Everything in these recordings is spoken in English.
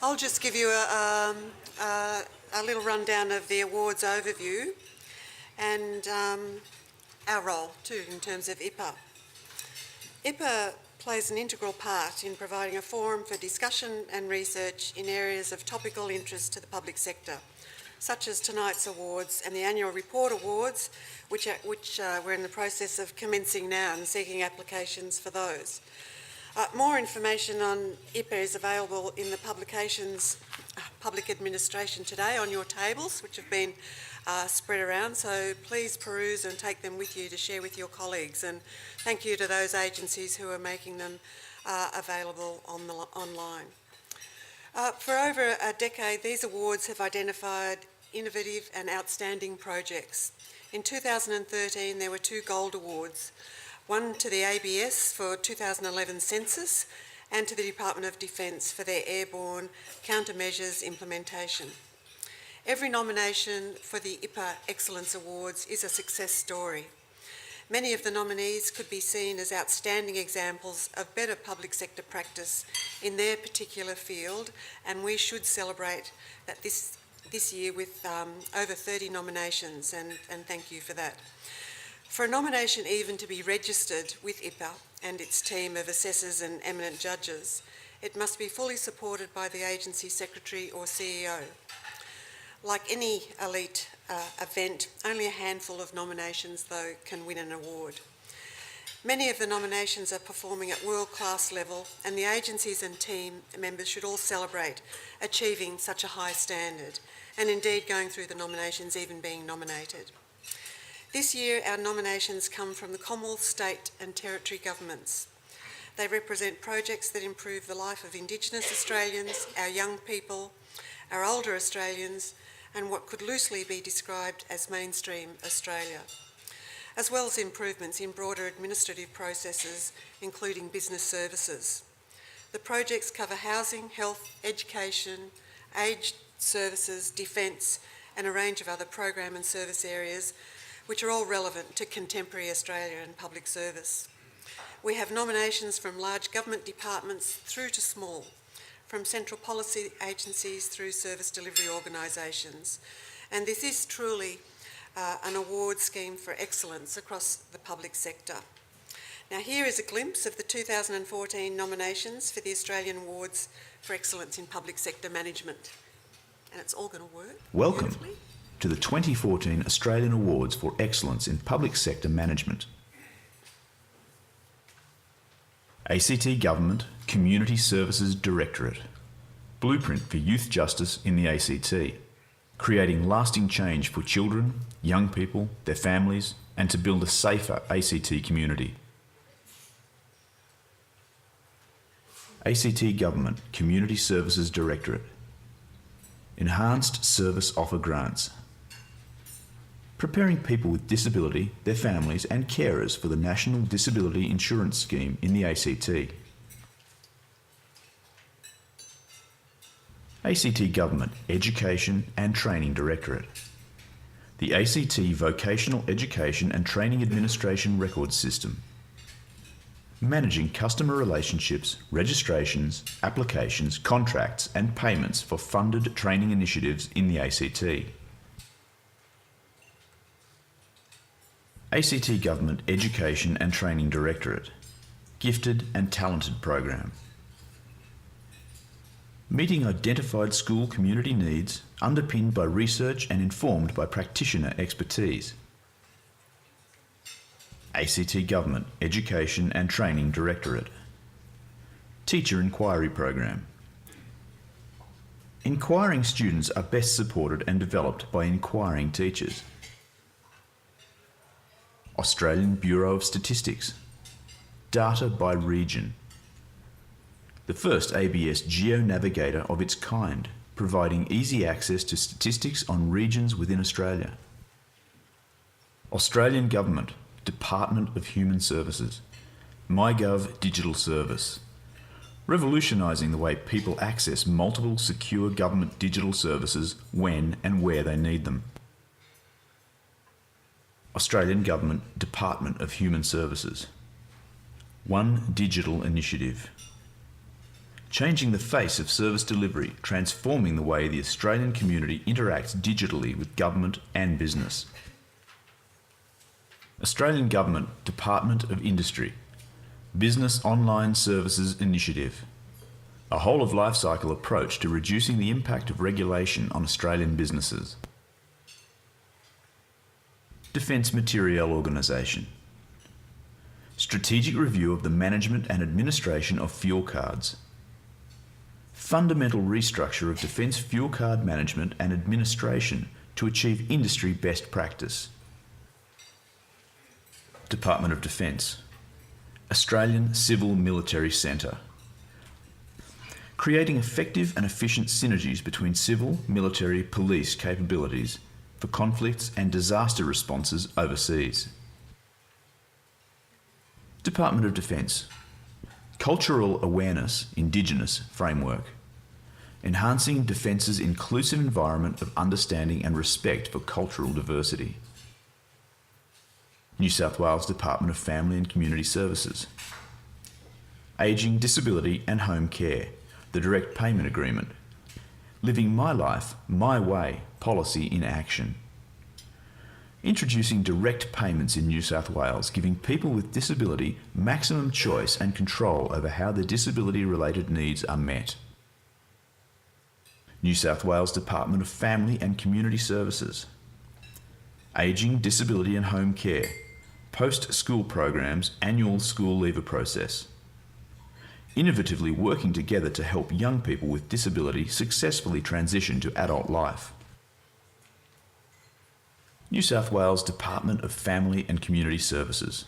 I'll just give you a little rundown of the awards overview and our role too in terms of IPA. IPA plays an integral part in providing a forum for discussion and research in areas of topical interest to the public sector, such as tonight's awards and the Annual Report Awards, which we're in the process of commencing now and seeking applications for those. More information on IPA is available in the publications Public Administration Today on your tables, which have been spread around, so please peruse and take them with you to share with your colleagues, and thank you to those agencies who are making them available online. For over a decade, these awards have identified innovative and outstanding projects. In 2013, there were 2 Gold Awards, one to the ABS for 2011 census and to the Department of Defence for their airborne countermeasures implementation. Every nomination for the IPA Excellence Awards is a success story. Many of the nominees could be seen as outstanding examples of better public sector practice in their particular field, and we should celebrate that this year with over 30 nominations, and thank you for that. For a nomination even to be registered with IPA and its team of assessors and eminent judges, it must be fully supported by the agency secretary or CEO. Like any elite event, only a handful of nominations, though, can win an award. Many of the nominations are performing at world-class level, and the agencies and team members should all celebrate achieving such a high standard, and indeed going through the nominations, even being nominated. This year, our nominations come from the Commonwealth, state and territory governments. They represent projects that improve the life of Indigenous Australians, our young people, our older Australians, and what could loosely be described as mainstream Australia, as well as improvements in broader administrative processes, including business services. The projects cover housing, health, education, aged services, defence, and a range of other program and service areas, which are all relevant to contemporary Australia and public service. We have nominations from large government departments through to small, from central policy agencies through service delivery organisations. And this is truly an award scheme for excellence across the public sector. Now here is a glimpse of the 2014 nominations for the Australian Awards for Excellence in Public Sector Management. And it's all going to work. Welcome to the 2014 Australian Awards for Excellence in Public Sector Management. ACT Government Community Services Directorate. Blueprint for Youth Justice in the ACT. Creating lasting change for children, young people, their families, and to build a safer ACT community. ACT Government Community Services Directorate. Enhanced Service Offer Grants. Preparing people with disability, their families and carers for the National Disability Insurance Scheme in the ACT. ACT Government Education and Training Directorate. The ACT Vocational Education and Training Administration Records System. Managing customer relationships, registrations, applications, contracts and payments for funded training initiatives in the ACT. ACT Government Education and Training Directorate. Gifted and Talented Program. Meeting identified school community needs, underpinned by research and informed by practitioner expertise. ACT Government Education and Training Directorate. Teacher Inquiry Program. Inquiring students are best supported and developed by inquiring teachers. Australian Bureau of Statistics. Data by region. The first ABS geo-navigator of its kind, providing easy access to statistics on regions within Australia. Australian Government, Department of Human Services. MyGov Digital Service. Revolutionising the way people access multiple secure government digital services when and where they need them. Australian Government Department of Human Services. One Digital Initiative. changing the face of service delivery, transforming the way the Australian community interacts digitally with government and business. Australian Government Department of Industry, Business Online Services Initiative, a whole-of-life cycle approach to reducing the impact of regulation on Australian businesses. Defence Materiel Organisation, strategic review of the management and administration of fuel cards, fundamental restructure of defence fuel card management and administration to achieve industry best practice. Department of Defence, Australian Civil Military Centre, creating effective and efficient synergies between civil, military, police capabilities for conflicts and disaster responses overseas. Department of Defence, Cultural Awareness Indigenous Framework, enhancing Defence's inclusive environment of understanding and respect for cultural diversity. New South Wales Department of Family and Community Services, Ageing, Disability and Home Care, the Direct Payment Agreement, Living My Life, My Way policy in action. Introducing direct payments in New South Wales, giving people with disability maximum choice and control over how their disability-related needs are met. New South Wales Department of Family and Community Services, Ageing, Disability and Home Care, post-school programs, annual school leaver process. Innovatively working together to help young people with disability successfully transition to adult life. New South Wales Department of Family and Community Services,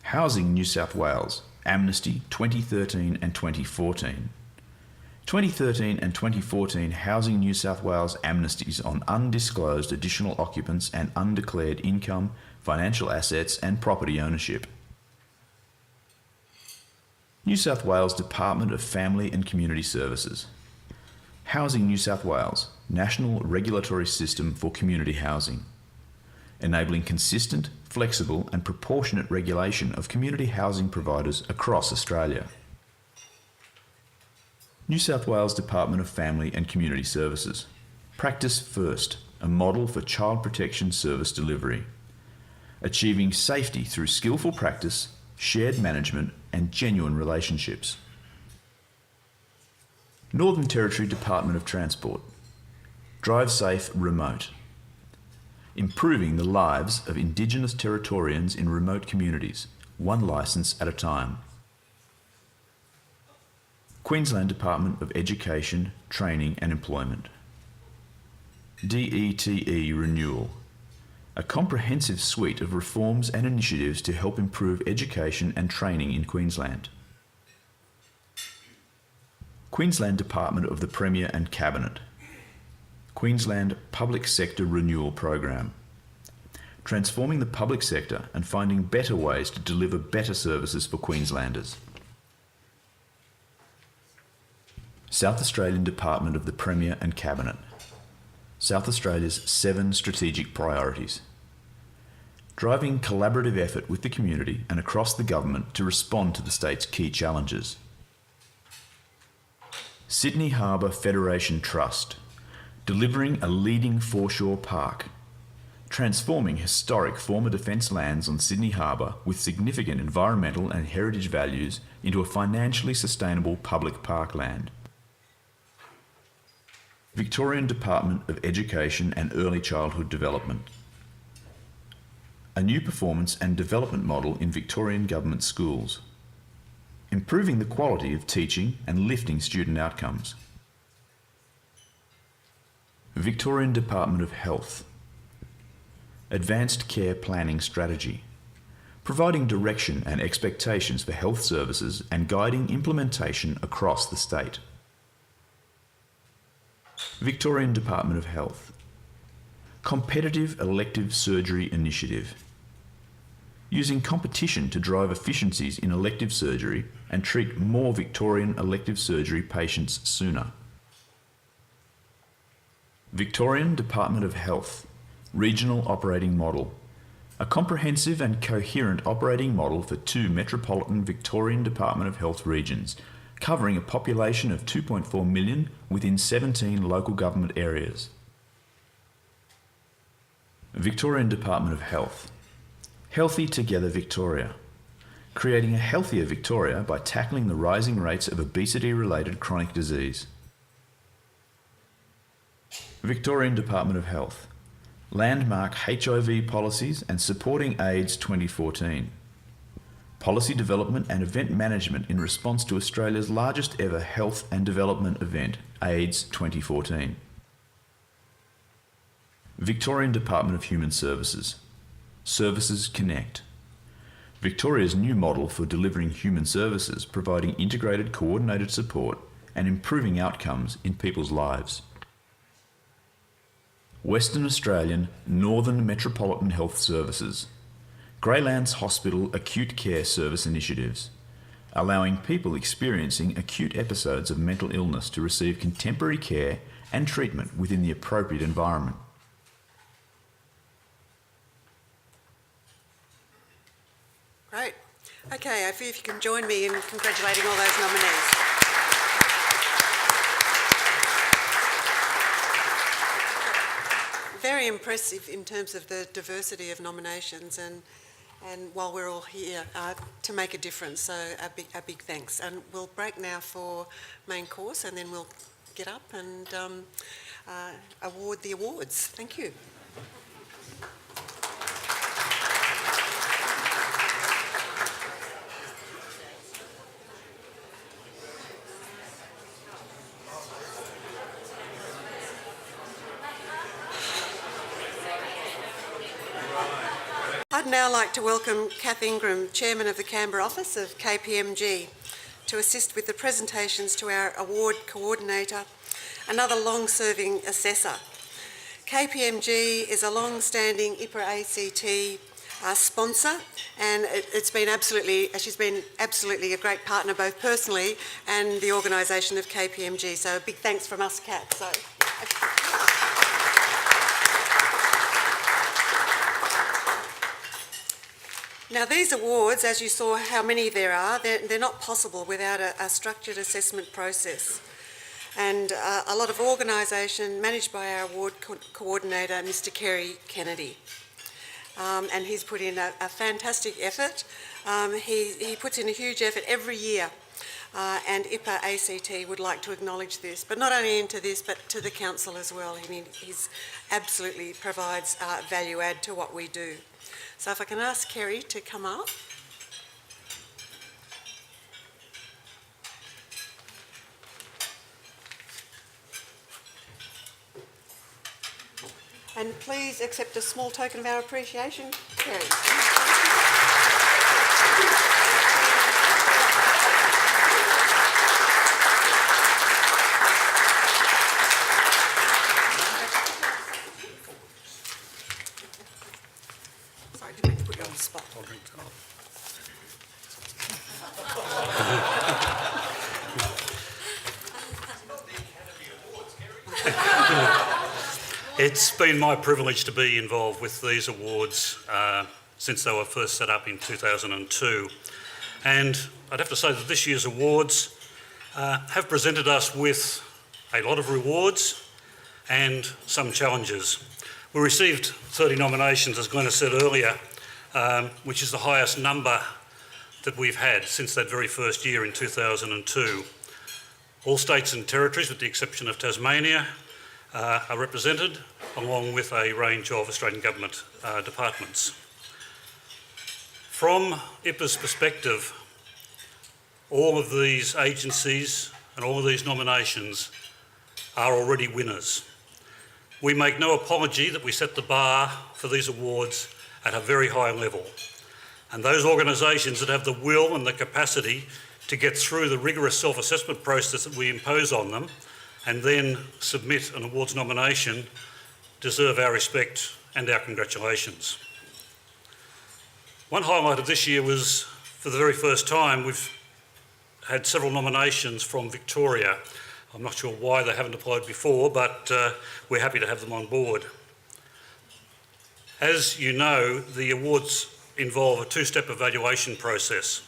Housing New South Wales, Amnesty 2013 and 2014. 2013 and 2014 Housing New South Wales amnesties on undisclosed additional occupants and undeclared income, financial assets and property ownership. New South Wales Department of Family and Community Services, Housing New South Wales, National Regulatory System for Community Housing, enabling consistent, flexible and proportionate regulation of community housing providers across Australia. New South Wales Department of Family and Community Services, Practice First, a model for child protection service delivery, achieving safety through skillful practice, shared management and genuine relationships. Northern Territory Department of Transport, Drive Safe Remote, improving the lives of Indigenous Territorians in remote communities, one licence at a time. Queensland Department of Education, Training and Employment, DETE Renewal, a comprehensive suite of reforms and initiatives to help improve education and training in Queensland. Queensland Department of the Premier and Cabinet, Queensland Public Sector Renewal Program, transforming the public sector and finding better ways to deliver better services for Queenslanders. South Australian Department of the Premier and Cabinet, South Australia's 7 strategic priorities, driving collaborative effort with the community and across the government to respond to the state's key challenges. Sydney Harbour Federation Trust, delivering a leading foreshore park, transforming historic former defence lands on Sydney Harbour with significant environmental and heritage values into a financially sustainable public parkland. Victorian Department of Education and Early Childhood Development, a new performance and development model in Victorian government schools, improving the quality of teaching and lifting student outcomes. Victorian Department of Health, advanced care planning strategy, providing direction and expectations for health services and guiding implementation across the state. Victorian Department of Health, competitive elective surgery initiative, using competition to drive efficiencies in elective surgery and treat more Victorian elective surgery patients sooner. Victorian Department of Health, regional operating model, a comprehensive and coherent operating model for 2 metropolitan Victorian Department of Health regions, covering a population of 2.4 million within 17 local government areas. Victorian Department of Health. Healthy Together Victoria. Creating a healthier Victoria by tackling the rising rates of obesity-related chronic disease. Victorian Department of Health. Landmark HIV policies and supporting AIDS 2014. Policy development and event management in response to Australia's largest ever health and development event, AIDS 2014. Victorian Department of Human Services. Services Connect. Victoria's new model for delivering human services, providing integrated, coordinated support and improving outcomes in people's lives. Western Australian Northern Metropolitan Health Services. Greylands Hospital Acute Care Service initiatives, allowing people experiencing acute episodes of mental illness to receive contemporary care and treatment within the appropriate environment. Great. Okay, if you can join me in congratulating all those nominees. Very impressive in terms of the diversity of nominations and while we're all here to make a difference, so a big thanks. And we'll break now for main course and then we'll get up and award the awards. Thank you. I'd now like to welcome Kath Ingram, Chairman of the Canberra office of KPMG, to assist with the presentations to our award coordinator, another long-serving assessor. KPMG is a long-standing IPA ACT sponsor, and she's been absolutely a great partner both personally and the organisation of KPMG. So a big thanks from us, Kath. Now these awards, as you saw how many there are, they're not possible without a structured assessment process. And a lot of organisation managed by our award coordinator, Mr. Kerry Kennedy. And he's put in a fantastic effort. He puts in a huge effort every year. And IPA ACT would like to acknowledge this, but not only into this, but to the council as well. I mean, he absolutely provides value add to what we do. So if I can ask Kerry to come up. And please accept a small token of our appreciation, Kerry. It's been my privilege to be involved with these awards since they were first set up in 2002. And I'd have to say that this year's awards have presented us with a lot of rewards and some challenges. We received 30 nominations, as Glenn said earlier, which is the highest number that we've had since that very first year in 2002. All states and territories, with the exception of Tasmania, are represented, along with a range of Australian Government departments. From IPA's perspective, all of these agencies and all of these nominations are already winners. We make no apology that we set the bar for these awards at a very high level. And those organisations that have the will and the capacity to get through the rigorous self-assessment process that we impose on them and then submit an awards nomination deserve our respect and our congratulations. One highlight of this year was, for the very first time, we've had several nominations from Victoria. I'm not sure why they haven't applied before, but we're happy to have them on board. As you know, the awards involve a two-step evaluation process.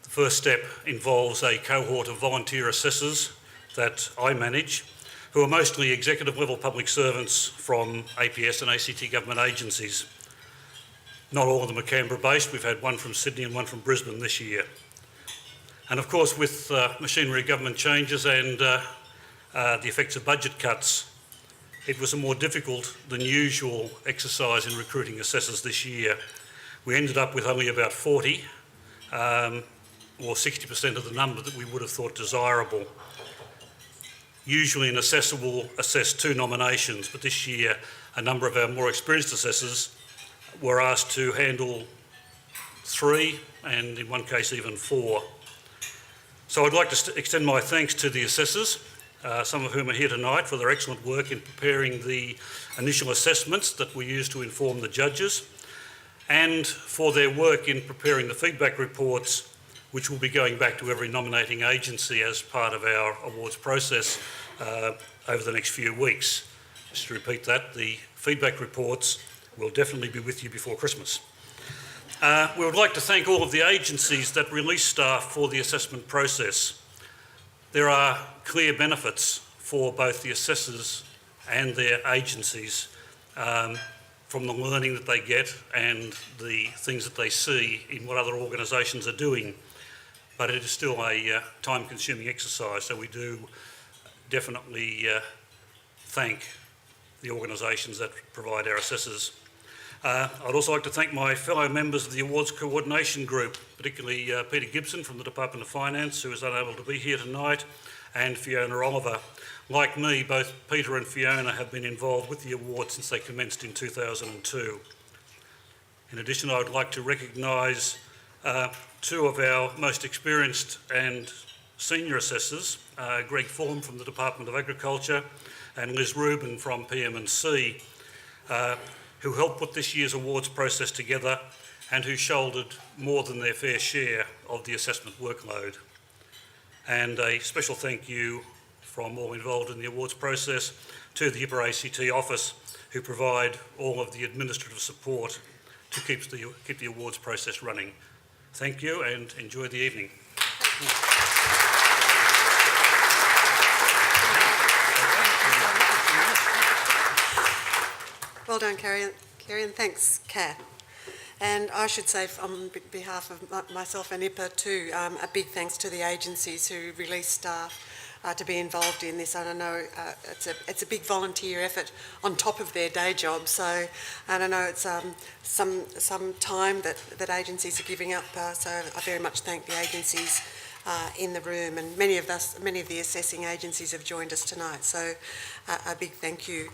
The first step involves a cohort of volunteer assessors that I manage, who are mostly executive level public servants from APS and ACT government agencies. Not all of them are Canberra based. We've had one from Sydney and one from Brisbane this year. And of course, with machinery government changes and the effects of budget cuts, it was a more difficult than usual exercise in recruiting assessors this year. We ended up with only about 40, or 60% of the number that we would have thought desirable. Usually an assessor will assess 2 nominations, but this year a number of our more experienced assessors were asked to handle 3 and in one case even 4. So I'd like to extend my thanks to the assessors, some of whom are here tonight, for their excellent work in preparing the initial assessments that we use to inform the judges, and for their work in preparing the feedback reports, which will be going back to every nominating agency as part of our awards process over the next few weeks. Just to repeat that, the feedback reports will definitely be with you before Christmas. We would like to thank all of the agencies that release staff for the assessment process. There are clear benefits for both the assessors and their agencies from the learning that they get and the things that they see in what other organisations are doing. But it is still a time-consuming exercise, so we do definitely thank the organisations that provide our assessors. I'd also like to thank my fellow members of the Awards Coordination Group, particularly Peter Gibson from the Department of Finance, who is unable to be here tonight, and Fiona Oliver. Like me, both Peter and Fiona have been involved with the awards since they commenced in 2002. In addition, I would like to recognise 2 of our most experienced and senior assessors, Greg Fulham from the Department of Agriculture and Liz Rubin from PM&C, who helped put this year's awards process together and who shouldered more than their fair share of the assessment workload. And a special thank you from all involved in the awards process to the IPA ACT office, who provide all of the administrative support to keep the awards process running. Thank you and enjoy the evening. Well done, Kerry, and thanks, Kath. And I should say, on behalf of myself and IPA too, a big thanks to the agencies who release staff to be involved in this. And I know it's a big volunteer effort on top of their day job. So, and I know it's some time that agencies are giving up. So I very much thank the agencies in the room, and many of the assessing agencies have joined us tonight, so a big thank you.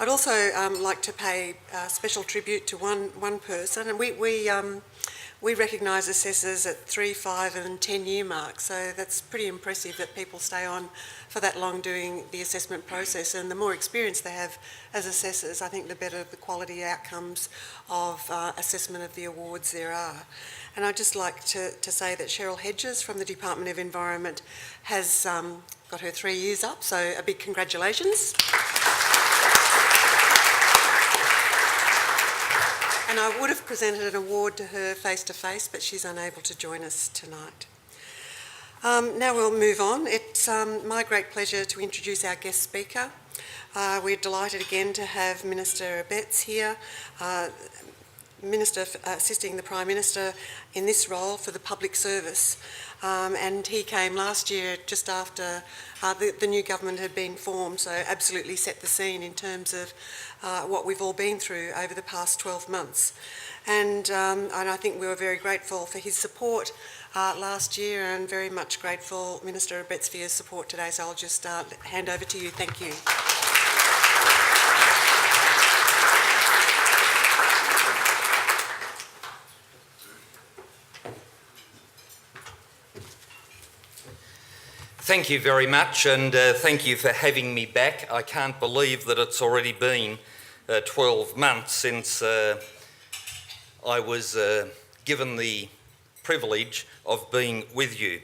I'd also like to pay special tribute to one person, and we recognise assessors at 3, 5 and 10 year marks, so that's pretty impressive that people stay on for that long doing the assessment process, and the more experience they have as assessors, I think the better the quality outcomes of assessment of the awards there are. And I'd just like to say that Cheryl Hedges from the Department of Environment has got her 3 years up, so a big congratulations. And I would have presented an award to her face-to-face, but she's unable to join us tonight. Now we'll move on. It's my great pleasure to introduce our guest speaker. We're delighted again to have Minister Abetz here. Minister assisting the Prime Minister in this role for the public service, and he came last year just after the new government had been formed, so absolutely set the scene in terms of what we've all been through over the past 12 months. And I think we were very grateful for his support last year, and very much grateful, Minister Abetz, for your support today, so I'll just hand over to you. Thank you. Thank you very much, and thank you for having me back. I can't believe that it's already been 12 months since I was given the privilege of being with you.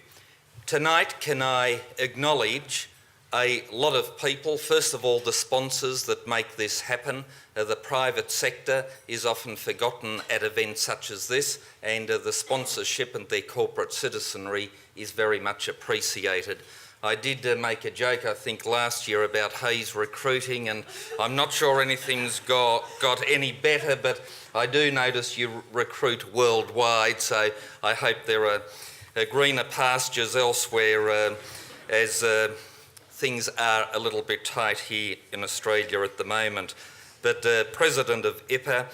Tonight, can I acknowledge a lot of people. First of all, the sponsors that make this happen. The private sector is often forgotten at events such as this, and the sponsorship and their corporate citizenry is very much appreciated. I did make a joke, I think, last year about Hayes recruiting, and I'm not sure anything's got any better, but I do notice you recruit worldwide, so I hope there are greener pastures elsewhere as things are a little bit tight here in Australia at the moment. But President of IPA,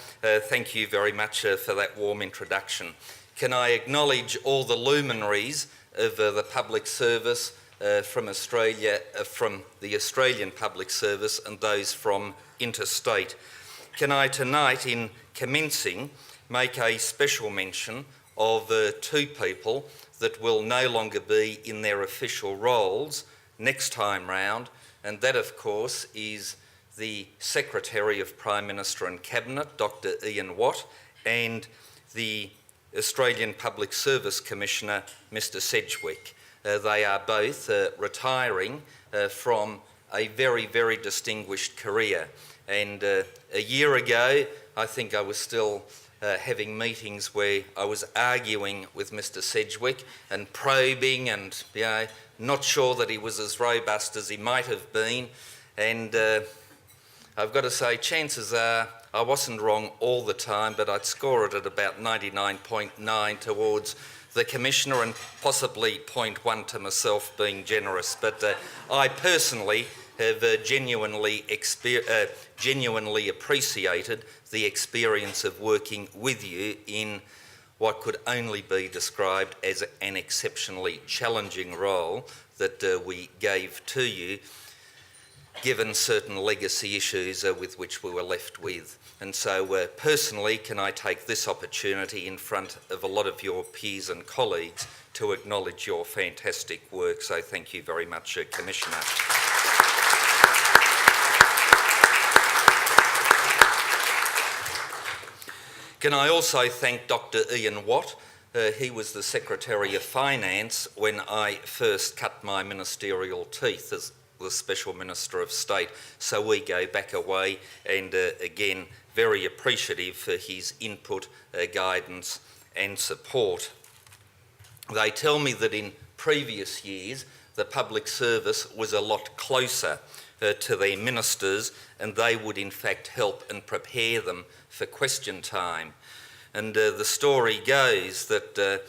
thank you very much for that warm introduction. Can I acknowledge all the luminaries of the public service from Australia, from the Australian public service, and those from interstate. Can I tonight, in commencing, make a special mention of two people that will no longer be in their official roles next time round, and that of course is the Secretary of Prime Minister and Cabinet, Dr Ian Watt, and the Australian Public Service Commissioner, Mr Sedgwick. They are both retiring from a very, very distinguished career. And a year ago, I think I was still having meetings where I was arguing with Mr Sedgwick and probing and, not sure that he was as robust as he might have been. And I've got to say, chances are I wasn't wrong all the time, but I'd score it at about 99.9 towards the Commissioner and possibly 0.1 to myself, being generous. But I personally have genuinely appreciated the experience of working with you in what could only be described as an exceptionally challenging role that we gave to you, given certain legacy issues with which we were left with. And so personally, can I take this opportunity in front of a lot of your peers and colleagues to acknowledge your fantastic work. So thank you very much, Commissioner. Can I also thank Dr Ian Watt? He was the Secretary of Finance when I first cut my ministerial teeth as the Special Minister of State, so we go back a way, and again, very appreciative for his input, guidance and support. They tell me that in previous years the public service was a lot closer to their ministers, and they would in fact help and prepare them for question time. And the story goes that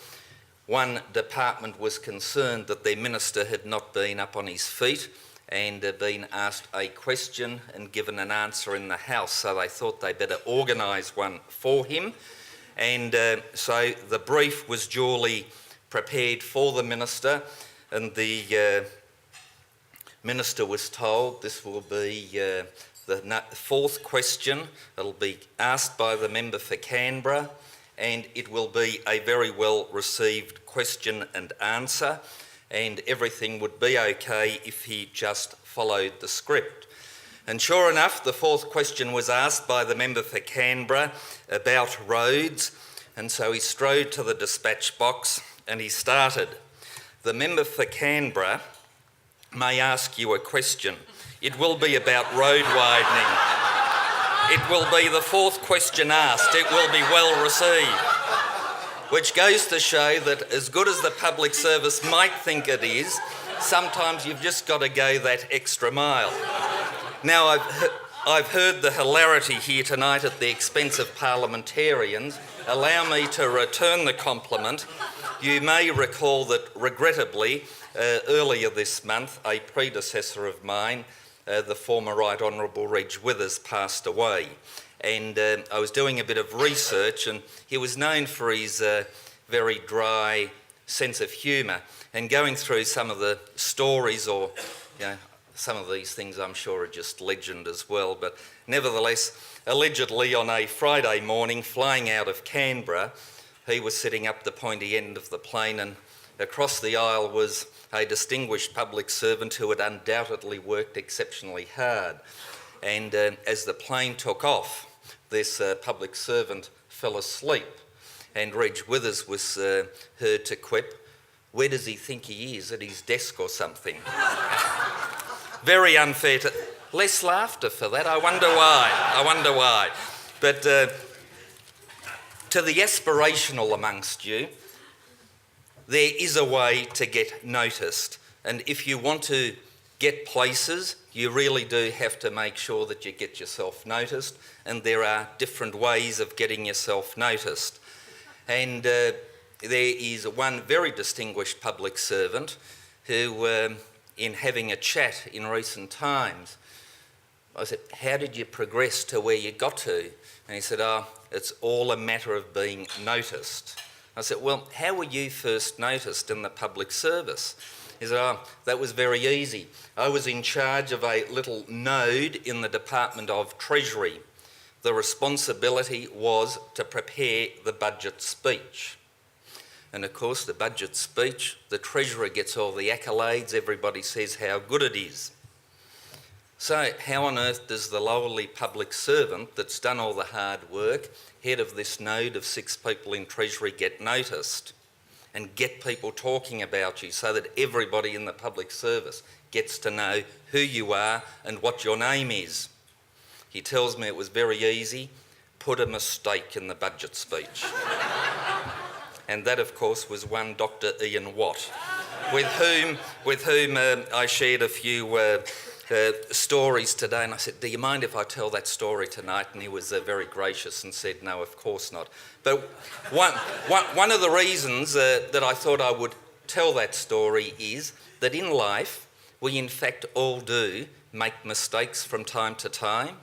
one department was concerned that their minister had not been up on his feet and been asked a question and given an answer in the House, so they thought they better organise one for him. And so the brief was duly prepared for the minister, and the minister was told this will be the fourth question. It'll be asked by the member for Canberra, and it will be a very well received question and answer, and everything would be okay if he just followed the script. And sure enough, the fourth question was asked by the member for Canberra about roads, and so he strode to the dispatch box and he started. The member for Canberra may ask you a question. It will be about road widening. It will be the fourth question asked. It will be well received. Which goes to show that as good as the public service might think it is, sometimes you've just got to go that extra mile. Now, I've heard the hilarity here tonight at the expense of parliamentarians. Allow me to return the compliment. You may recall that, regrettably, earlier this month, a predecessor of mine, the former Right Honourable Reg Withers, passed away. And I was doing a bit of research, and he was known for his very dry sense of humour, and going through some of the stories, or some of these things I'm sure are just legend as well, but nevertheless, allegedly on a Friday morning flying out of Canberra, he was sitting up the pointy end of the plane, and across the aisle was a distinguished public servant who had undoubtedly worked exceptionally hard. And as the plane took off, this public servant fell asleep, and Reg Withers was heard to quip, "Where does he think he is, at his desk or something?" very unfair to... Less laughter for that, I wonder why. But to the aspirational amongst you, there is a way to get noticed. And if you want to get places, you really do have to make sure that you get yourself noticed. And there are different ways of getting yourself noticed. And there is one very distinguished public servant who, in having a chat in recent times, I said, how did you progress to where you got to? And he said, it's all a matter of being noticed. I said, well, how were you first noticed in the public service? He said, that was very easy. I was in charge of a little node in the Department of Treasury. The responsibility was to prepare the budget speech. And of course, the budget speech, the Treasurer gets all the accolades, everybody says how good it is. So how on earth does the lowly public servant that's done all the hard work, head of this node of 6 people in Treasury, get noticed and get people talking about you so that everybody in the public service gets to know who you are and what your name is? He tells me it was very easy. Put a mistake in the budget speech. And that, of course, was one Dr. Ian Watt, with whom I shared a few stories today, and I said, do you mind if I tell that story tonight? And he was very gracious and said, no, of course not. But one of the reasons that I thought I would tell that story is that in life, we in fact all do make mistakes from time to time,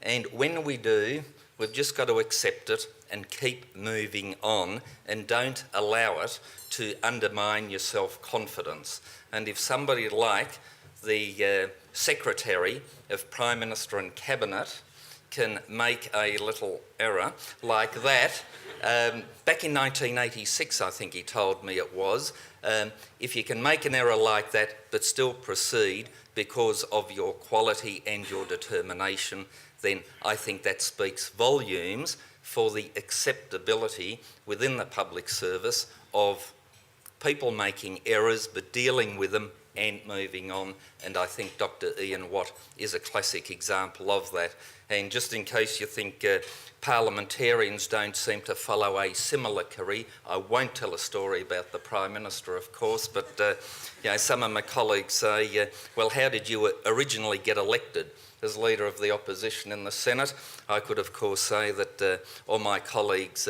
and when we do, we've just got to accept it and keep moving on and don't allow it to undermine your self-confidence. And if somebody like the Secretary of Prime Minister and Cabinet can make a little error like that, back in 1986 I think he told me it was, if you can make an error like that but still proceed because of your quality and your determination, then I think that speaks volumes for the acceptability within the public service of people making errors but dealing with them and moving on. And I think Dr. Ian Watt is a classic example of that. And just in case you think parliamentarians don't seem to follow a similar career, I won't tell a story about the Prime Minister, of course, but some of my colleagues say, well, how did you originally get elected as Leader of the Opposition in the Senate? I could, of course, say that all my colleagues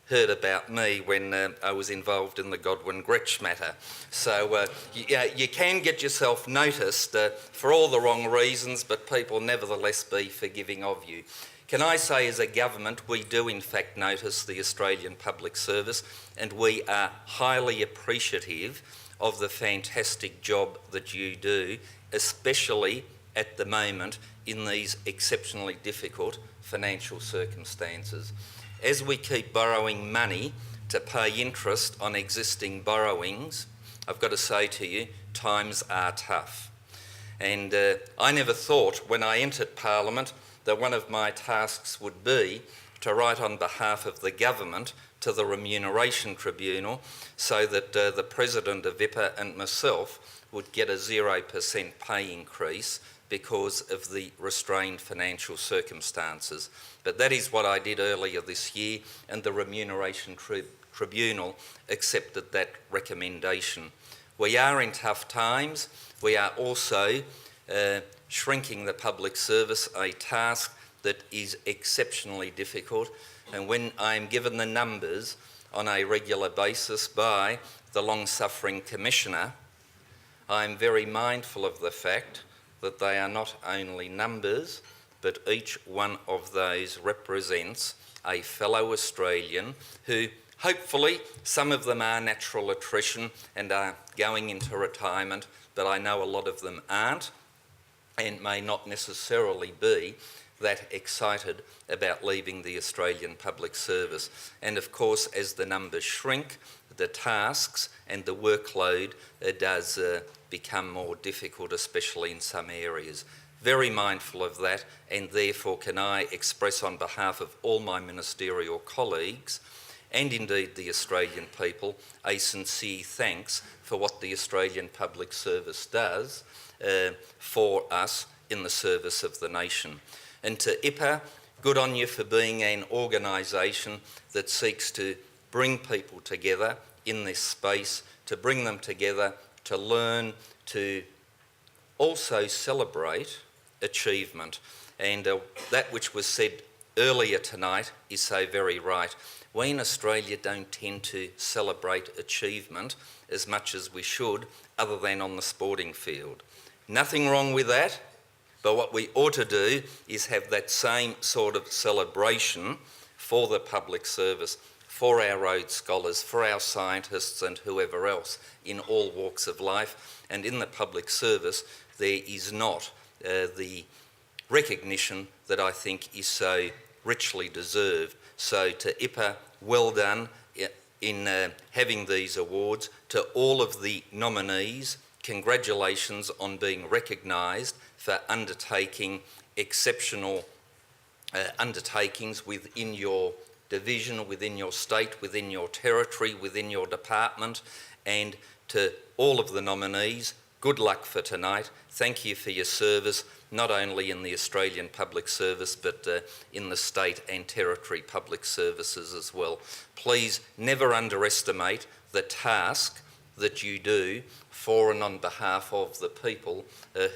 heard about me when I was involved in the Godwin Gretsch matter. So you can get yourself noticed for all the wrong reasons, but people nevertheless be forgiving of you. Can I say, as a government, we do in fact notice the Australian Public Service, and we are highly appreciative of the fantastic job that you do, especially at the moment in these exceptionally difficult financial circumstances. As we keep borrowing money to pay interest on existing borrowings, I've got to say to you, times are tough. And I never thought when I entered Parliament that one of my tasks would be to write on behalf of the government to the Remuneration Tribunal so that the President of IPA and myself would get a 0% pay increase because of the restrained financial circumstances. But that is what I did earlier this year, and the Remuneration Tribunal accepted that recommendation. We are in tough times. We are also shrinking the public service, a task that is exceptionally difficult. And when I am given the numbers on a regular basis by the long-suffering Commissioner, I am very mindful of the fact that they are not only numbers, but each one of those represents a fellow Australian who, hopefully, some of them are natural attrition and are going into retirement, but I know a lot of them aren't and may not necessarily be that excited about leaving the Australian Public Service. And of course, as the numbers shrink, the tasks and the workload does become more difficult, especially in some areas. Very mindful of that, and therefore can I express on behalf of all my ministerial colleagues and indeed the Australian people a sincere thanks for what the Australian Public Service does for us in the service of the nation. And to IPA, good on you for being an organisation that seeks to bring people together in this space, to bring them together, to learn, to also celebrate achievement. And that which was said earlier tonight is so very right. We in Australia don't tend to celebrate achievement as much as we should, other than on the sporting field. Nothing wrong with that, but what we ought to do is have that same sort of celebration for the public service, for our Rhodes Scholars, for our scientists and whoever else in all walks of life. And in the public service, there is not the recognition that I think is so richly deserved. So to IPA, well done in having these awards. To all of the nominees, congratulations on being recognised for undertaking exceptional undertakings within your division, within your state, within your territory, within your department. And to all of the nominees, good luck for tonight. Thank you for your service, not only in the Australian Public Service, but in the state and territory public services as well. Please never underestimate the task that you do for and on behalf of the people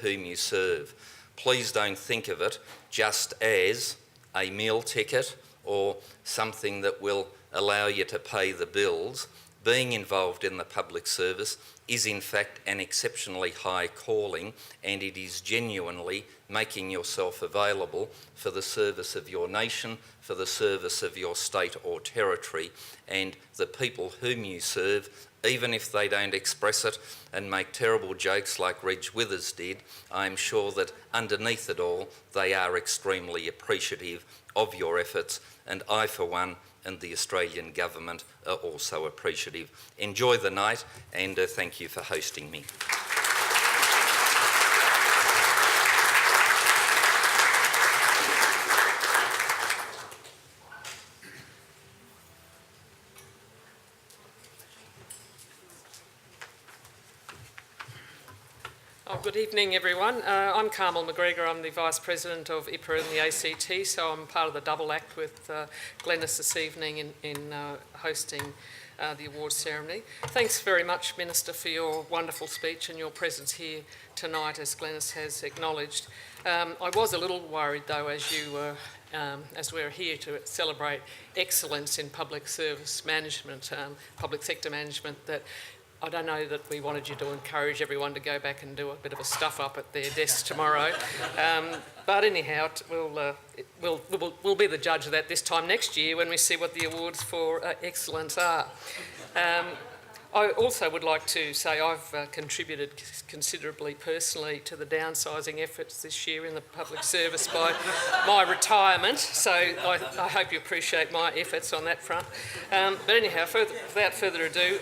whom you serve. Please don't think of it just as a meal ticket or something that will allow you to pay the bills. Being involved in the public service is in fact an exceptionally high calling, and it is genuinely making yourself available for the service of your nation, for the service of your state or territory, and the people whom you serve, even if they don't express it and make terrible jokes like Reg Withers did. I'm sure that underneath it all, they are extremely appreciative of your efforts, and I, for one, and the Australian Government are also appreciative. Enjoy the night, and thank you for hosting me. Good evening, everyone. I'm Carmel McGregor. I'm the Vice President of IPA and the ACT, so I'm part of the double act with Glenys this evening in hosting the awards ceremony. Thanks very much, Minister, for your wonderful speech and your presence here tonight, as Glenys has acknowledged. I was a little worried, though, as we're here to celebrate excellence in public service management, public sector management, that I don't know that we wanted you to encourage everyone to go back and do a bit of a stuff up at their desks tomorrow. But anyhow, we'll be the judge of that this time next year when we see what the awards for excellence are. I also would like to say I've contributed considerably personally to the downsizing efforts this year in the public service by my retirement, so I hope you appreciate my efforts on that front. But anyhow, without further ado,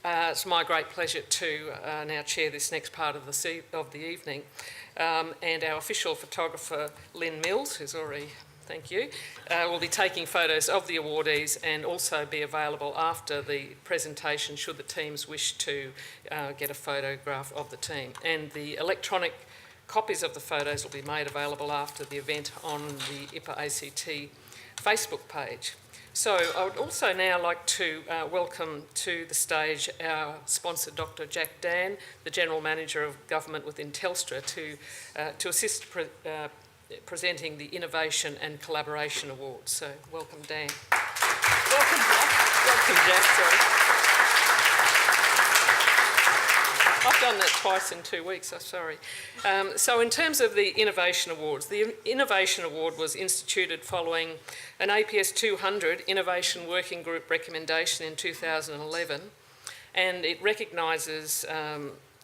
it's my great pleasure to now chair this next part of the evening. And our official photographer, Lynn Mills, who's already, thank you, will be taking photos of the awardees and also be available after the presentation should the teams wish to get a photograph of the team. And the electronic copies of the photos will be made available after the event on the IPA ACT Facebook page. So I would also now like to welcome to the stage our sponsor, Dr. Jack Dan, the General Manager of Government within Telstra, to assist presenting the Innovation and Collaboration Awards. So welcome, Dan. Welcome, Jack. Welcome, Jack, sorry. I've done that twice in 2 weeks, I'm sorry. So in terms of the Innovation Awards, the Innovation Award was instituted following an APS 200 Innovation Working Group recommendation in 2011, and it recognises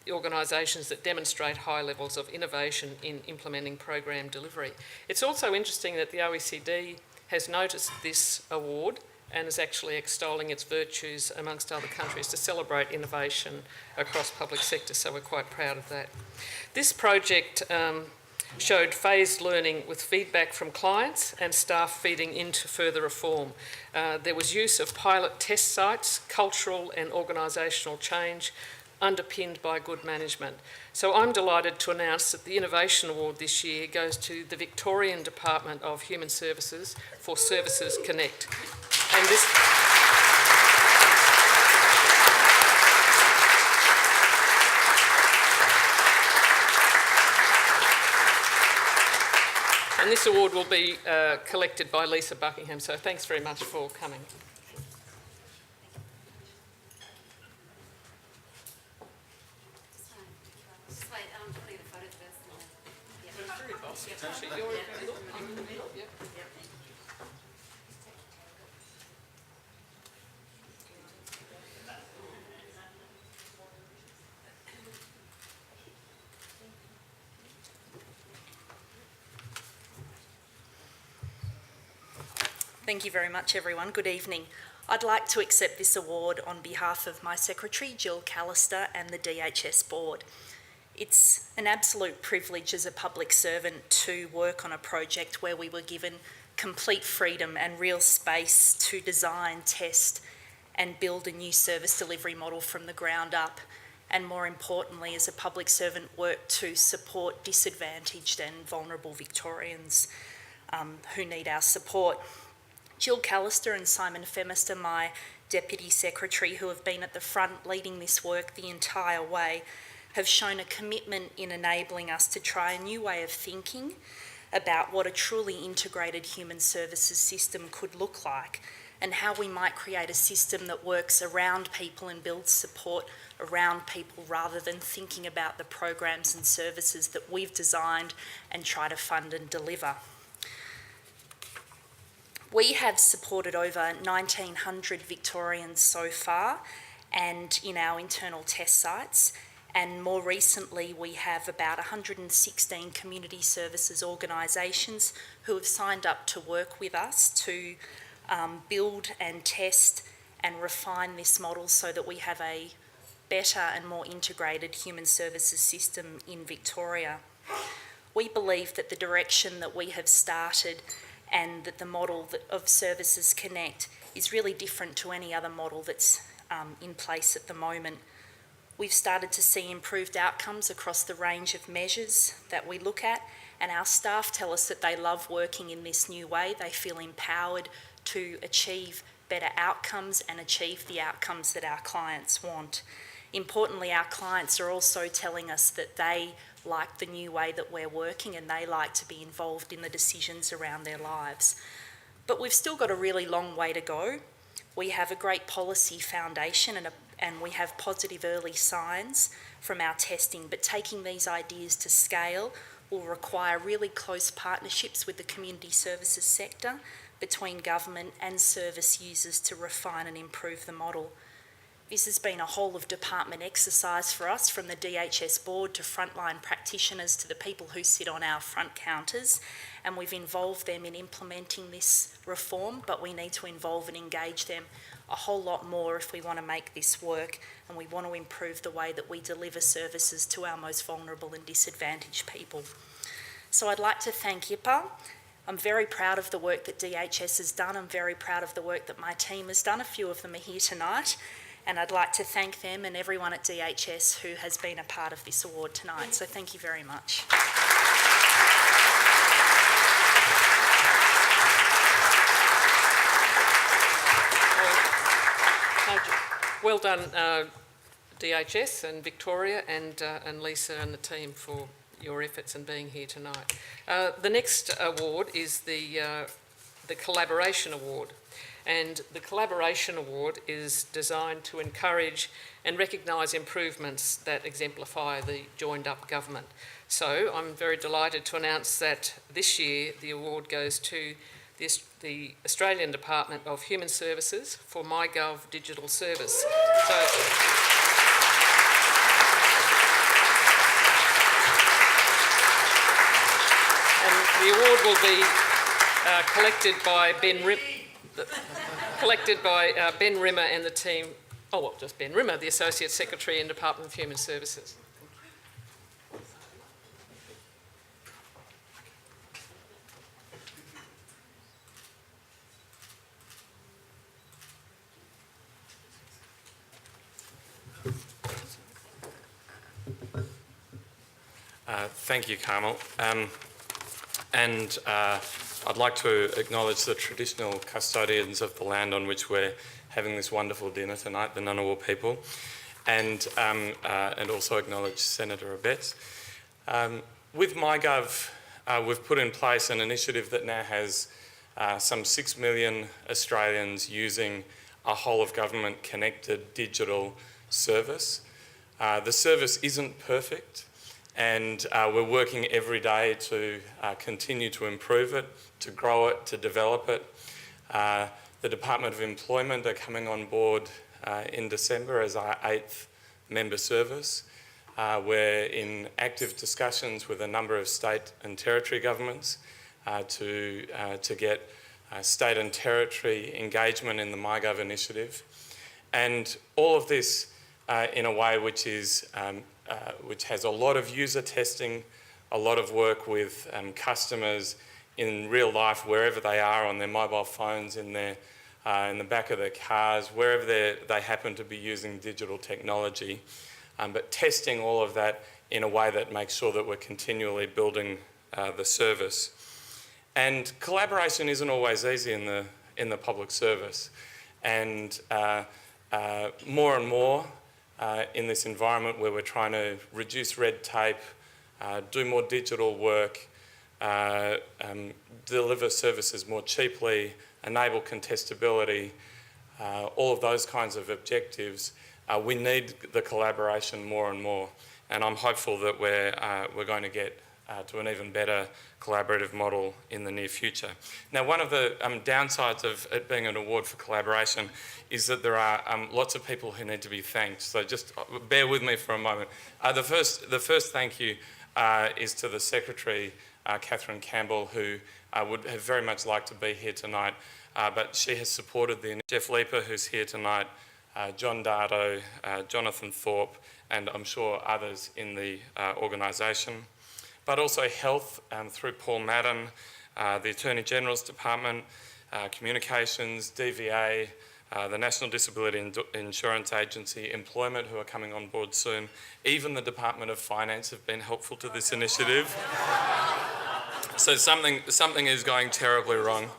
organisations that demonstrate high levels of innovation in implementing program delivery. It's also interesting that the OECD has noticed this award and is actually extolling its virtues amongst other countries to celebrate innovation across public sector, so we're quite proud of that. This project showed phased learning with feedback from clients and staff feeding into further reform. There was use of pilot test sites, cultural and organisational change, underpinned by good management. So I'm delighted to announce that the Innovation Award this year goes to the Victorian Department of Human Services for Services Connect. And this... And this award will be collected by Lisa Buckingham, so thanks very much for coming. Just wait, I'm putting the photos first. Actually, you're in the middle, yeah. Thank you very much, everyone. Good evening. I'd like to accept this award on behalf of my Secretary, Jill Callister, and the DHS Board. It's an absolute privilege as a public servant to work on a project where we were given complete freedom and real space to design, test, and build a new service delivery model from the ground up, and more importantly, as a public servant, work to support disadvantaged and vulnerable Victorians who need our support. Jill Callister and Simon Femister, my Deputy Secretary, who have been at the front leading this work the entire way, have shown a commitment in enabling us to try a new way of thinking about what a truly integrated human services system could look like, and how we might create a system that works around people and builds support around people, rather than thinking about the programs and services that we've designed and try to fund and deliver. We have supported over 1,900 Victorians so far, and in our internal test sites, and more recently we have about 116 community services organisations who have signed up to work with us to build and test and refine this model so that we have a better and more integrated human services system in Victoria. We believe that the direction that we have started and that the model of Services Connect is really different to any other model that's in place at the moment. We've started to see improved outcomes across the range of measures that we look at, and our staff tell us that they love working in this new way. They feel empowered to achieve better outcomes and achieve the outcomes that our clients want. Importantly, our clients are also telling us that they like the new way that we're working, and they like to be involved in the decisions around their lives. But we've still got a really long way to go. We have a great policy foundation and we have positive early signs from our testing, but taking these ideas to scale will require really close partnerships with the community services sector, between government and service users, to refine and improve the model. This has been a whole of department exercise for us, from the DHS board to frontline practitioners to the people who sit on our front counters, and we've involved them in implementing this reform, but we need to involve and engage them a whole lot more if we want to make this work, and we want to improve the way that we deliver services to our most vulnerable and disadvantaged people. So I'd like to thank IPA. I'm very proud of the work that DHS has done. I'm very proud of the work that my team has done. A few of them are here tonight. And I'd like to thank them and everyone at DHS who has been a part of this award tonight. So thank you very much. Well done, DHS and Victoria, and Lisa and the team for your efforts in being here tonight. The next award is the Collaboration Award. And the Collaboration Award is designed to encourage and recognise improvements that exemplify the joined-up government. So I'm very delighted to announce that this year the award goes to the Australian Department of Human Services for MyGov Digital Service. And the award will be collected by Ben Rimmer and the team, just Ben Rimmer, the Associate Secretary in Department of Human Services. Thank you, Carmel. I'd like to acknowledge the traditional custodians of the land on which we're having this wonderful dinner tonight, the Ngunnawal people, and also acknowledge Senator Abetz. With MyGov, we've put in place an initiative that now has some 6 million Australians using a whole-of-government connected digital service. The service isn't perfect, and we're working every day to continue to improve it, to grow it, to develop it. The Department of Employment are coming on board in December as our 8th member service. We're in active discussions with a number of state and territory governments to get state and territory engagement in the MyGov initiative. And all of this in a way which has a lot of user testing, a lot of work with customers in real life, wherever they are on their mobile phones, in the back of their cars, wherever they happen to be using digital technology, but testing all of that in a way that makes sure that we're continually building the service. And collaboration isn't always easy in the public service, and more and more in this environment where we're trying to reduce red tape, do more digital work, deliver services more cheaply, enable contestability, all of those kinds of objectives, we need the collaboration more and more. And I'm hopeful that we're going to get to an even better collaborative model in the near future. Now, one of the downsides of it being an award for collaboration is that there are lots of people who need to be thanked. So just bear with me for a moment. The first thank you is to the Secretary, Catherine Campbell, who would have very much liked to be here tonight, but she has supported the Jeff Leeper, who's here tonight, John Dardo, Jonathan Thorpe, and I'm sure others in the organisation. But also health through Paul Madden, the Attorney General's Department, Communications, DVA, the National Disability Insurance Agency, Employment, who are coming on board soon. Even the Department of Finance have been helpful to this initiative. So something is going terribly wrong.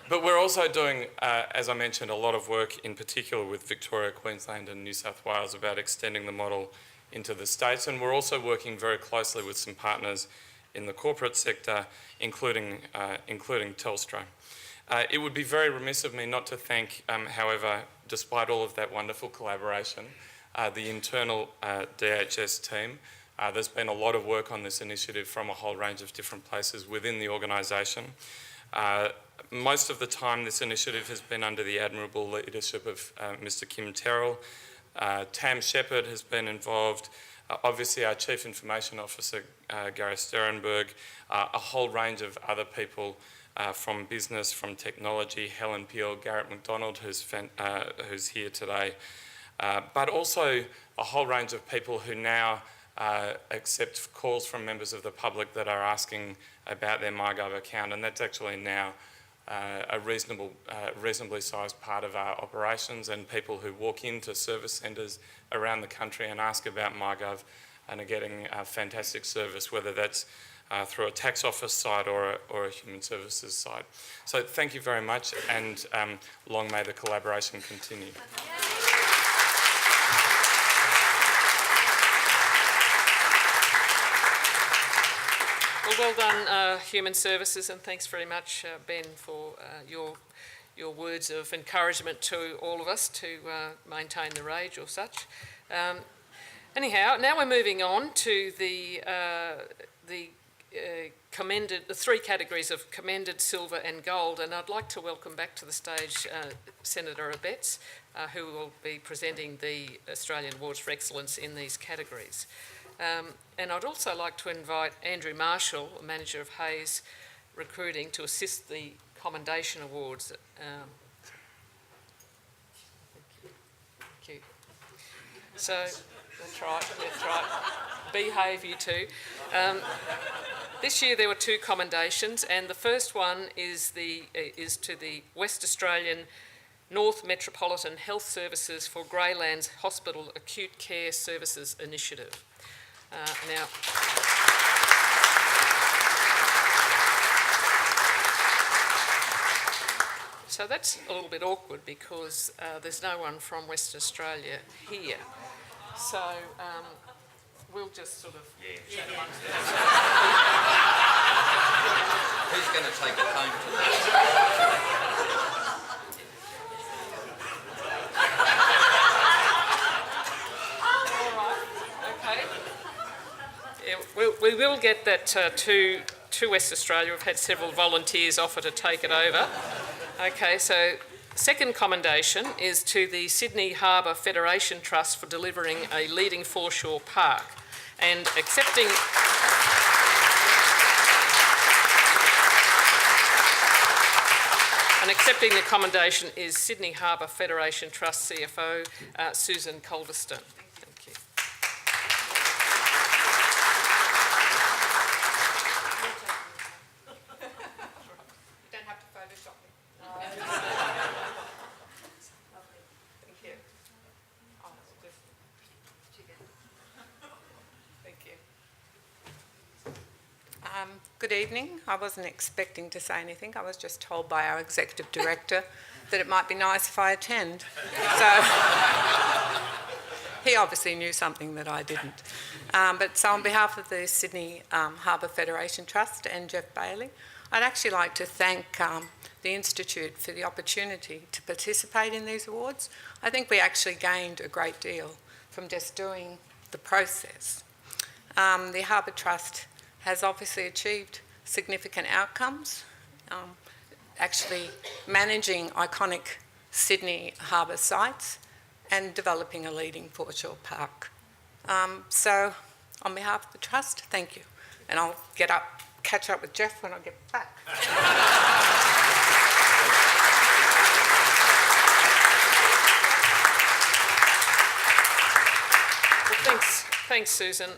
But we're also doing, as I mentioned, a lot of work in particular with Victoria, Queensland and New South Wales about extending the model into the states, and we're also working very closely with some partners in the corporate sector, including Telstra. It would be very remiss of me not to thank, however, despite all of that wonderful collaboration, the internal DHS team. There's been a lot of work on this initiative from a whole range of different places within the organisation. Most of the time this initiative has been under the admirable leadership of Mr Kim Terrell. Tam Shepherd has been involved, obviously our Chief Information Officer Gareth Sterenberg, a whole range of other people from business, from technology, Helen Peel, Garrett McDonald, who's here today, but also a whole range of people who now accept calls from members of the public that are asking about their MyGov account, and that's actually now a reasonably sized part of our operations, and people who walk into service centres around the country and ask about MyGov and are getting a fantastic service, whether that's through a tax office side or a human services side. So thank you very much, and long may the collaboration continue. Well done, Human Services, and thanks very much, Ben, for your words of encouragement to all of us to maintain the rage or such. Anyhow, now we're moving on to the three categories of commended, silver and gold, and I'd like to welcome back to the stage Senator Abetz, who will be presenting the Australian Awards for Excellence in these categories. And I'd also like to invite Andrew Marshall, Manager of Hayes Recruiting, to assist the Commendation Awards. Thank you. So, that's right. Behave, you two. This year there were two commendations, and the first one is to the West Australian North Metropolitan Health Services for Greylands Hospital Acute Care Services Initiative. Now, so that's a little bit awkward because there's no one from Western Australia here. So we'll just sort of chat amongst Who's going to take it home tonight? Okay. Yeah, we will get that to West Australia. We've had several volunteers offer to take it over. Okay, so second commendation is to the Sydney Harbour Federation Trust for delivering a leading foreshore park and accepting... And accepting the commendation is Sydney Harbour Federation Trust CFO, Susan Culverston. Thank you. You don't have to Photoshop me. Thank you. Oh, thank you. Good evening. I wasn't expecting to say anything. I was just told by our Executive Director that it might be nice if I attend. So he obviously knew something that I didn't. So on behalf of the Sydney Harbour Federation Trust and Jeff Bailey, I'd actually like to thank the Institute for the opportunity to participate in these awards. I think we actually gained a great deal from just doing the process. The Harbour Trust has obviously achieved significant outcomes, actually managing iconic Sydney harbour sites and developing a leading foreshore park. So on behalf of the Trust, thank you. And I'll catch up with Jeff when I get back. Well, thanks, Susan,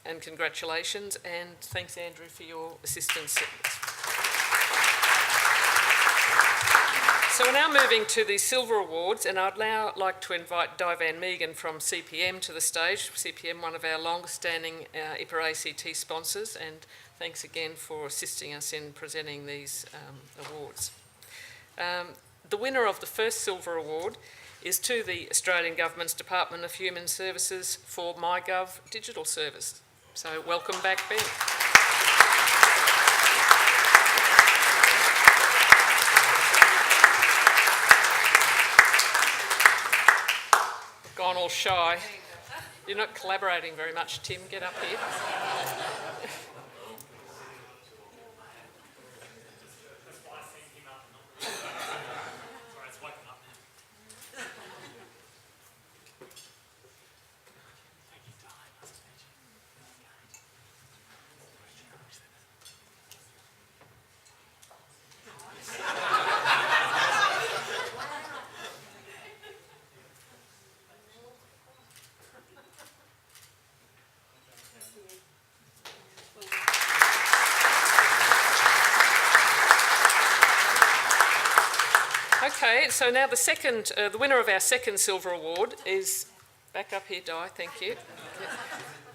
and congratulations, and thanks, Andrew, for your assistance. So we're now moving to the Silver Awards, and I'd now like to invite Diane Megan from CPM to the stage. CPM, one of our longest-standing IPA ACT sponsors, and thanks again for assisting us in presenting these awards. The winner of the first Silver Award is to the Australian Government's Department of Human Services for MyGov Digital Service. So welcome back, Ben. Gone all shy. You're not collaborating very much, Tim. Get up here. Okay, so now the winner of our second Silver Award is, back up here, Di, thank you.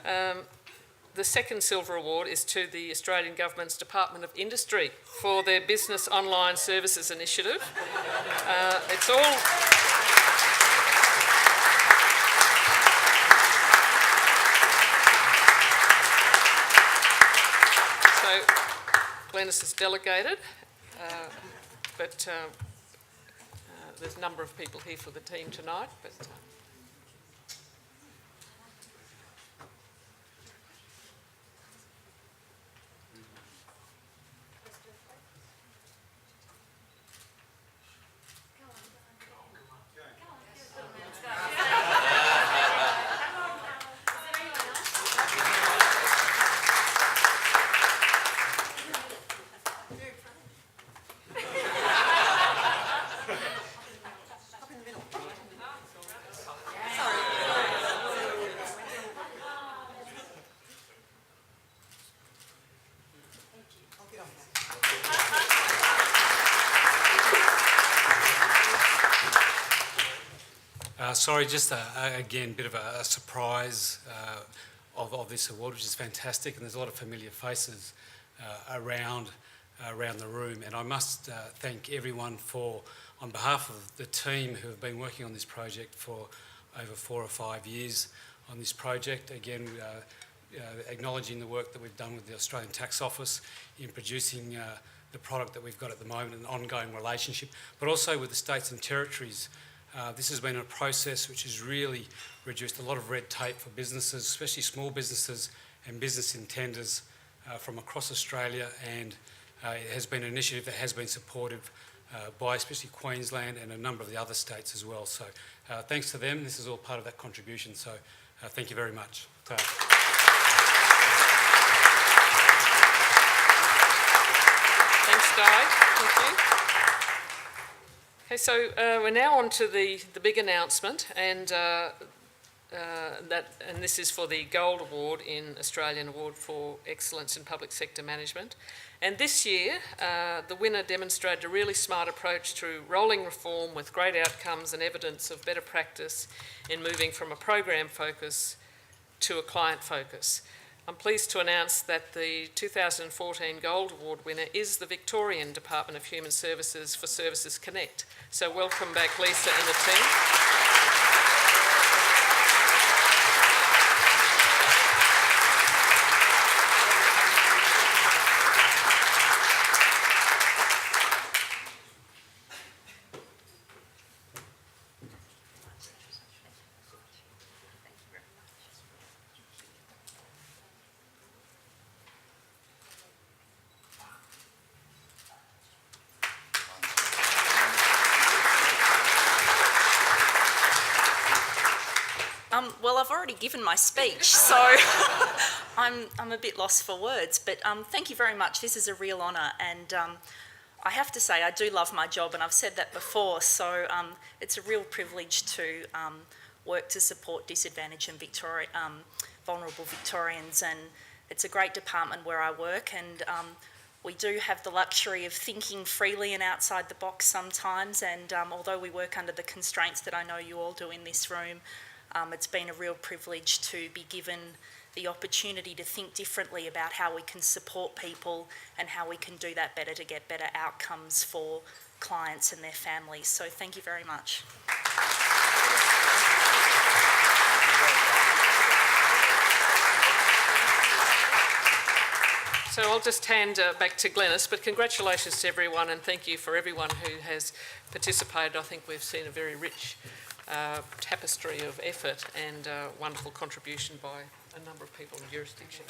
The second Silver Award is to the Australian Government's Department of Industry for their Business Online Services Initiative. It's all... So, Glenys is delegated, but there's a number of people here for the team tonight, but... Sorry, just again, bit of a surprise of this award, which is fantastic, and there's a lot of familiar faces around the room. And I must thank everyone on behalf of the team who have been working on this project for over 4 or 5 years on this project. Again, acknowledging the work that we've done with the Australian Tax Office in producing the product that we've got at the moment, an ongoing relationship, but also with the states and territories. This has been a process which has really reduced a lot of red tape for businesses, especially small businesses and business intenders from across Australia, and it has been an initiative that has been supported by especially Queensland and a number of the other states as well. So thanks to them, this is all part of that contribution. So thank you very much. Thanks, Di. Thank you. Okay, so we're now on to the big announcement, and this is for the Gold Award in Australian Award for Excellence in Public Sector Management. And this year, the winner demonstrated a really smart approach to rolling reform with great outcomes and evidence of better practice in moving from a program focus to a client focus. I'm pleased to announce that the 2014 Gold Award winner is the Victorian Department of Human Services for Services Connect. So welcome back, Lisa and the team. Well, I've already given my speech, so I'm a bit lost for words, but thank you very much. This is a real honour, and I have to say I do love my job, and I've said that before, so it's a real privilege to work to support disadvantaged and vulnerable Victorians, and it's a great department where I work, and we do have the luxury of thinking freely and outside the box sometimes, and although we work under the constraints that I know you all do in this room, it's been a real privilege to be given the opportunity to think differently about how we can support people and how we can do that better to get better outcomes for clients and their families. So thank you very much. So I'll just hand back to Glenys, but congratulations to everyone, and thank you for everyone who has participated. I think we've seen a very rich tapestry of effort and wonderful contribution by a number of people in the jurisdiction.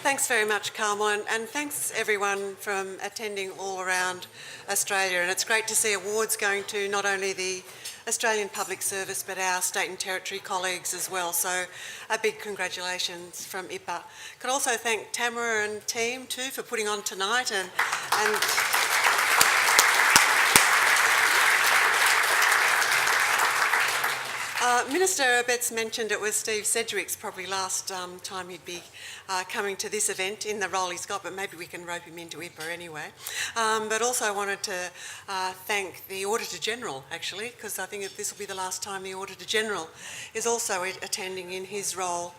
Thanks very much, Carmel, and thanks everyone from attending all around Australia. And it's great to see awards going to not only the Australian Public Service but our state and territory colleagues as well. So a big congratulations from IPA. Could also thank Tamara and team too for putting on tonight and Minister Abetz mentioned it was Steve Sedgwick's probably last time he'd be coming to this event in the role he's got, but maybe we can rope him into IPA anyway. But also I wanted to thank the Auditor General, actually, because I think this will be the last time the Auditor General is also attending in his role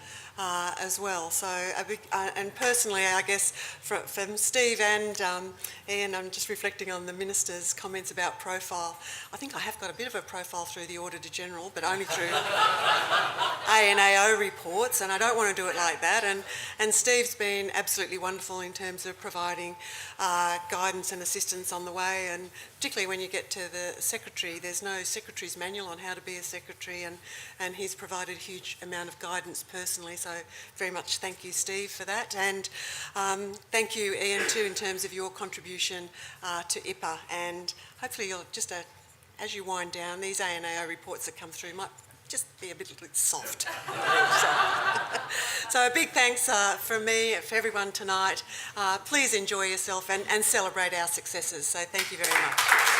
as well. So, and personally, I guess from Steve and Ian, I'm just reflecting on the Minister's comments about profile. I think I have got a bit of a profile through the Auditor General, but only through ANAO reports, and I don't want to do it like that. And Steve's been absolutely wonderful in terms of providing guidance and assistance on the way, and particularly when you get to the Secretary, there's no Secretary's manual on how to be a Secretary, and he's provided a huge amount of guidance personally. So very much thank you, Steve, for that. And thank you, Ian, too, in terms of your contribution to IPA. And hopefully you'll just, as you wind down, these ANAO reports that come through might just be a bit soft. So a big thanks from me for everyone tonight. Please enjoy yourself and celebrate our successes. So thank you very much.